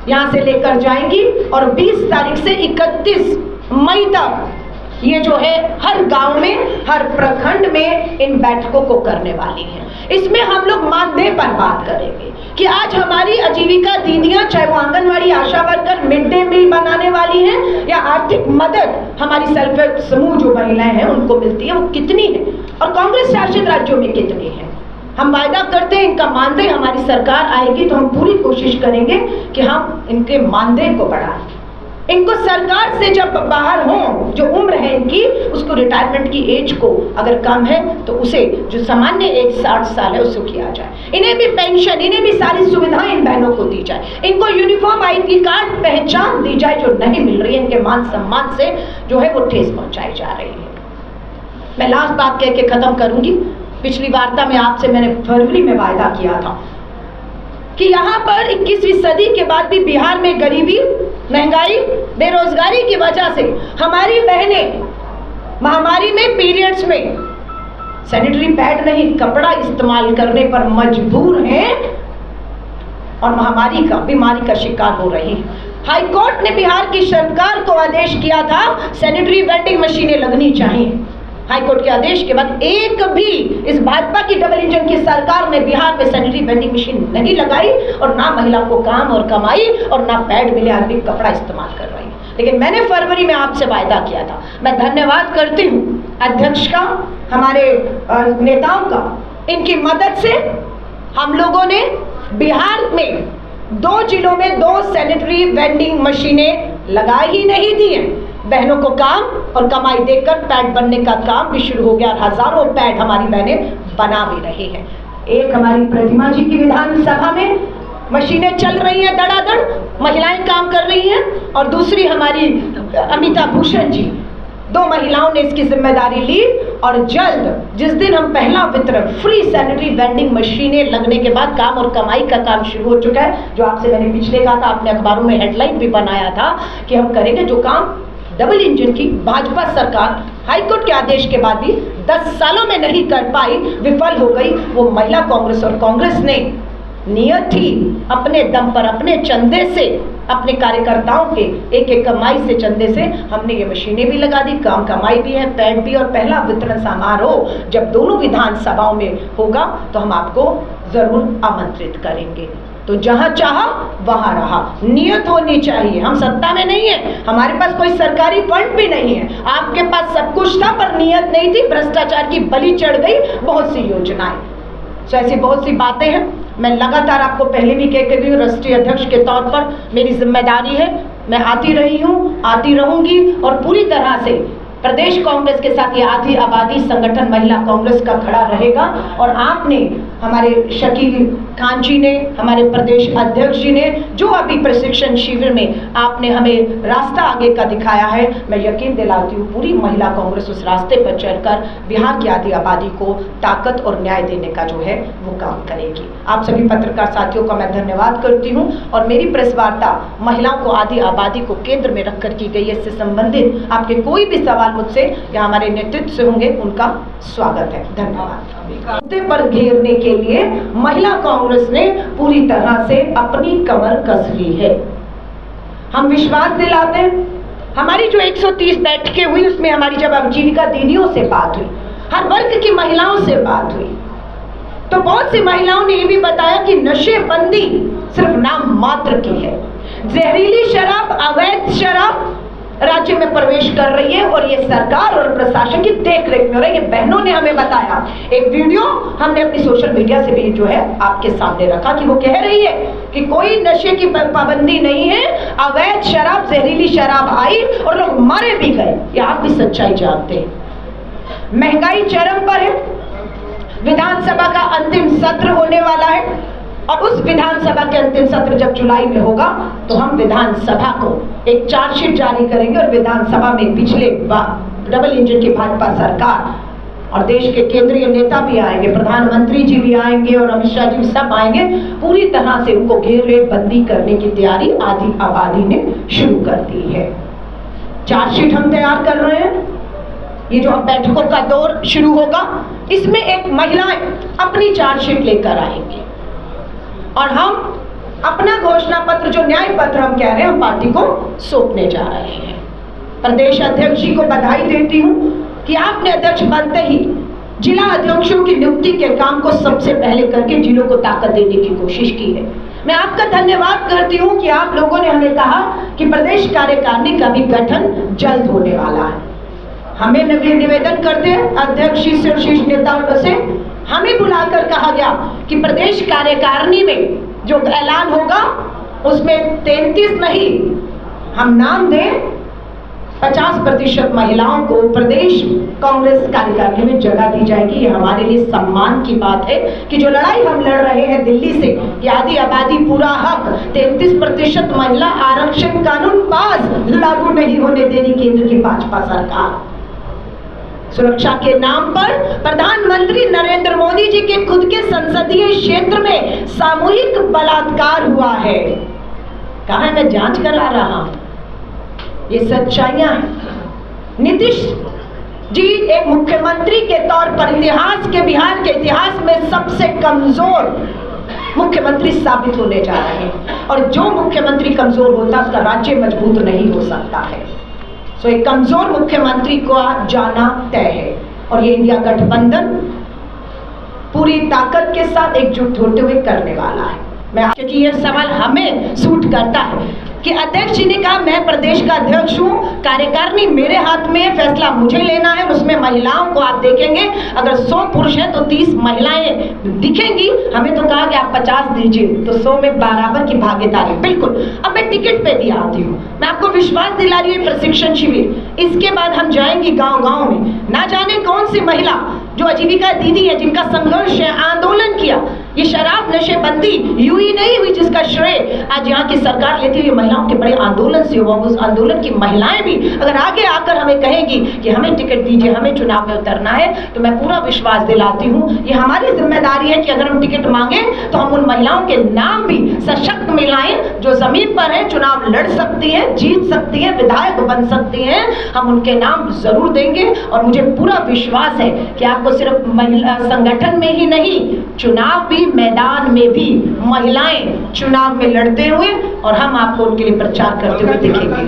यहाँ से लेकर जाएंगी और 20 तारीख से 31 मई तक ये जो है हर गांव में, हर प्रखंड में इन बैठकों को करने वाली हैं। इसमें हम लोग मानदेय पर बात करेंगे कि आज हमारी आजीविका दीदियां, चाहे वो आंगनवाड़ी, आशा वर्कर, मिड डे मील बनाने वाली हैं या आर्थिक मदद हमारी सेल्फ हेल्प समूह जो महिलाएं हैं उनको मिलती है, वो कितनी है और कांग्रेस शासित राज्यों में कितनी है। हम वायदा करते हैं इनका मानदेय, हमारी सरकार आएगी तो हम पूरी कोशिश करेंगे कि हम इनके मानदेय को बढ़ाएं। इनको सरकार से जब बाहर हो, जो उम्र है इनकी, उसको रिटायरमेंट की एज को अगर कम है तो उसे जो सामान्य एज 60 साल है उसको किया जाए। इन्हें भी पेंशन, इन्हें भी सारी सुविधाएं इन बहनों को दी जाए। इनको यूनिफॉर्म ID कार्ड पहचान दी जाए जो नहीं मिल रही है, इनके मान सम्मान से जो है वो ठेस पहुंचाई जा रही है। मैं लास्ट बात कह के खत्म करूंगी। पिछली वार्ता में आपसे मैंने फरवरी में वायदा किया था कि यहाँ पर 21वीं सदी के बाद भी बिहार में गरीबी, महंगाई, बेरोजगारी की वजह से हमारी बहनें महामारी में, पीरियड्स में सैनिटरी पैड नहीं, कपड़ा इस्तेमाल करने पर मजबूर हैं और महामारी का, बीमारी का शिकार हो रही है। हाई कोर्ट ने बिहार की सरकार को आदेश किया था सैनिटरी वेंडिंग मशीनें लगनी चाहिए। हाईकोर्ट के आदेश के बाद एक भी इस भाजपा की डबल इंजन की सरकार ने बिहार में सैनिटरी वेंडिंग मशीन नहीं लगाई और ना महिला को काम और कमाई और ना पैड मिले, आदमी कपड़ा इस्तेमाल कर रही है। लेकिन मैंने फरवरी में आपसे वायदा किया था। मैं धन्यवाद करती हूँ अध्यक्ष का, हमारे नेताओं का। इनकी मदद से हम लोगों ने बिहार में 2 जिलों में 2 सैनिटरी वेंडिंग मशीनें लगा ही नहीं दी हैं। बहनों को काम और कमाई देकर पैड बनने का काम भी शुरू हो गया और हजारों पैड हमारी बहनें बना भी रही हैं। एक हमारी प्रतिमा जी की विधानसभा में मशीनें चल रही हैं, धड़ाधड़ महिलाएं काम कर रही हैं, और दूसरी हमारी अमिता भूषण जी, 2 महिलाओं ने इसकी जिम्मेदारी ली। और जल्द जिस दिन हम पहला वितरण फ्री सैनिटरी वेंडिंग मशीनें लगने के बाद काम और कमाई का काम शुरू हो चुका है, जो आपसे मैंने पिछले कहा था, आपने अखबारों में हेडलाइन भी बनाया था कि हम करेंगे, जो काम डबल इंजन की भाजपा सरकार हाईकोर्ट के आदेश के बाद भी 10 सालों में नहीं कर पाई, विफल हो गई, वो महिला कांग्रेस और कांग्रेस ने नियत थी अपने दम पर, अपने चंदे से, अपने कार्यकर्ताओं के एक कमाई से, चंदे से हमने ये मशीनें भी लगा दी, काम कमाई भी है, पैड भी, और पहला वितरण समारोह जब दोनों विधानसभाओं में होगा तो हम आपको जरूर आमंत्रित करेंगे। तो जहां चाहा वहां रहा, नियत होनी चाहिए। हम सत्ता में नहीं है, हमारे पास कोई सरकारी फंड भी नहीं है, आपके पास सब कुछ था पर नियत नहीं थी, भ्रष्टाचार की बलि चढ़ गई बहुत सी योजनाएं। तो ऐसी बहुत सी बातें हैं। मैं लगातार आपको पहले भी कह के भी राष्ट्रीय अध्यक्ष के तौर पर मेरी जिम्मेदारी है, मैं आती रही हूँ, आती रहूंगी और पूरी तरह से प्रदेश कांग्रेस के साथ ये आधी आबादी संगठन महिला कांग्रेस का खड़ा रहेगा। और आपने, हमारे शकील खान जी ने, हमारे प्रदेश अध्यक्ष जी ने, जो अभी प्रशिक्षण शिविर में आपने हमें रास्ता आगे का दिखाया है, मैं यकीन दिलाती हूँ पूरी महिला कांग्रेस उस रास्ते पर चलकर बिहार की आधी आबादी को ताकत और न्याय देने का जो है वो काम करेगी। आप सभी पत्रकार साथियों का मैं धन्यवाद करती हूँ। और मेरी प्रेस वार्ता महिलाओं को, आधी आबादी को केंद्र में रखकर की गई है। इससे संबंधित आपके कोई भी सवाल मुझसे या हमारे नेतृत्व से होंगे, उनका स्वागत है। धन्यवाद। मुद्दे पर घेरने के लिए महिला कांग्रेस ने पूरी तरह से अपनी कमर कस ली है। हम विश्वास दिलाते हैं, हमारी जो 130 बैठकें हुई उसमें हमारी जब आजीविका दीदियों से बात हुई, हर वर्ग की महिलाओं से बात हुई, तो बहुत सी महिलाओं ने ये भी बताया कि नशेबंदी सिर्फ नाम मात्र की है। जहरीली शराब, अवैध शराब राज्य में प्रवेश कर रही है और ये सरकार और प्रशासन की देखरेख में हो रही है। बहनों ने हमें बताया, एक वीडियो हमने अपनी सोशल मीडिया से भी जो है आपके सामने रखा कि वो कह रही है कि कोई नशे की पाबंदी नहीं है, अवैध शराब, जहरीली शराब आई और लोग मारे भी गए। ये आप भी सच्चाई जानते हैं। महंगाई चरम पर है। विधानसभा का अंतिम सत्र होने वाला है और उस विधानसभा के अंतिम सत्र जब जुलाई में होगा तो हम विधानसभा को एक चार्जशीट जारी करेंगे और विधानसभा में पिछले डबल इंजन की भाजपा सरकार और देश के केंद्रीय नेता भी आएंगे, प्रधानमंत्री जी भी आएंगे और अमित शाह जी भी सब आएंगे। पूरी तरह से उनको घेरेबंदी करने की तैयारी आधी आबादी ने शुरू कर दी है। चार्जशीट हम तैयार कर रहे हैं। ये जो बैठकों का दौर शुरू होगा, इसमें एक महिलाएं अपनी चार्जशीट लेकर आएंगी और हम अपना घोषणा पत्र, जो न्याय पत्र हम कह रहे हैं, हम पार्टी को सौंपने जा रहे हैं। प्रदेश अध्यक्ष जी को बधाई देती हूँ कि आपने अध्यक्ष बनते ही जिला अध्यक्षों की नियुक्ति के काम को सबसे पहले करके जिलों को ताकत देने की कोशिश की है। मैं आपका धन्यवाद करती हूँ कि आप लोगों ने हमें कहा कि प्रदेश कार्यकारिणी का भी गठन जल्द होने वाला है। हमें निवेदन करते हैं अध्यक्ष जी से और शीर्ष नेताओं से, हमें बुलाकर कहा गया कि प्रदेश कार्यकारिणी में जो ऐलान होगा उसमें 33 नहीं, हम नाम दें 50% महिलाओं को प्रदेश कांग्रेस कार्यकारिणी में जगह दी जाएगी। ये हमारे लिए सम्मान की बात है कि जो लड़ाई हम लड़ रहे हैं दिल्ली से कि आधी आबादी पूरा हक, 33% महिला आरक्षण कानून पास लागू नहीं होने देनी केंद्र की भाजपा सरकार। सुरक्षा के नाम पर प्रधानमंत्री नरेंद्र मोदी जी के खुद के संसदीय क्षेत्र में सामूहिक बलात्कार हुआ है। कहा मैं जांच करा रहा हूं, ये सच्चाइयां हैं। नीतीश जी एक मुख्यमंत्री के तौर पर इतिहास के, बिहार के इतिहास में सबसे कमजोर मुख्यमंत्री साबित होने जा रहे हैं, और जो मुख्यमंत्री कमजोर होता है उसका राज्य मजबूत नहीं हो सकता है। तो एक कमजोर मुख्यमंत्री को जाना तय है, और ये इंडिया गठबंधन पूरी ताकत के साथ एकजुट होते हुए करने वाला है। मैं, क्योंकि ये सवाल हमें सूट करता है कि अध्यक्ष जी ने कहा मैं प्रदेश का अध्यक्ष हूँ, कार्यकारिणी मेरे हाथ में, फैसला मुझे लेना है, उसमें महिलाओं को आप देखेंगे अगर 100 पुरुष हैं तो 30 महिलाएं दिखेंगी। हमें तो कहा कि आप 50 दीजिए, तो 100 में बराबर की भागीदारी। बिल्कुल, अब मैं टिकट पे भी आती हूँ, मैं आपको विश्वास दिला रही हूँ। प्रशिक्षण शिविर, इसके बाद हम जाएंगे गाँव-गाँव में, ना जाने कौन सी महिला जो आजीविका दीदी है, जिनका संघर्ष है, आंदोलन किया, ये शराब नशेबंदी यूं ही नहीं हुई जिसका श्रेय आज यहाँ की सरकार लेती हुई महिलाओं के बड़े आंदोलन से हुआ। उस आंदोलन की महिलाएं भी अगर आगे आकर हमें कहेंगी कि हमें टिकट दीजिए, हमें चुनाव में उतरना है, तो मैं पूरा विश्वास दिलाती हूँ ये हमारी जिम्मेदारी है कि अगर हम टिकट मांगे तो हम उन महिलाओं के नाम भी, सशक्त महिलाएं जो जमीन पर है, चुनाव लड़ सकती हैं, जीत सकती हैं, विधायक बन सकती हैं, हम उनके नाम जरूर देंगे। और मुझे पूरा विश्वास है कि आपको सिर्फ महिला संगठन में ही नहीं, चुनाव भी, मैदान में भी महिलाएं चुनाव में लड़ते हुए और हम आपको उनके लिए प्रचार करते हुए दिखेंगे।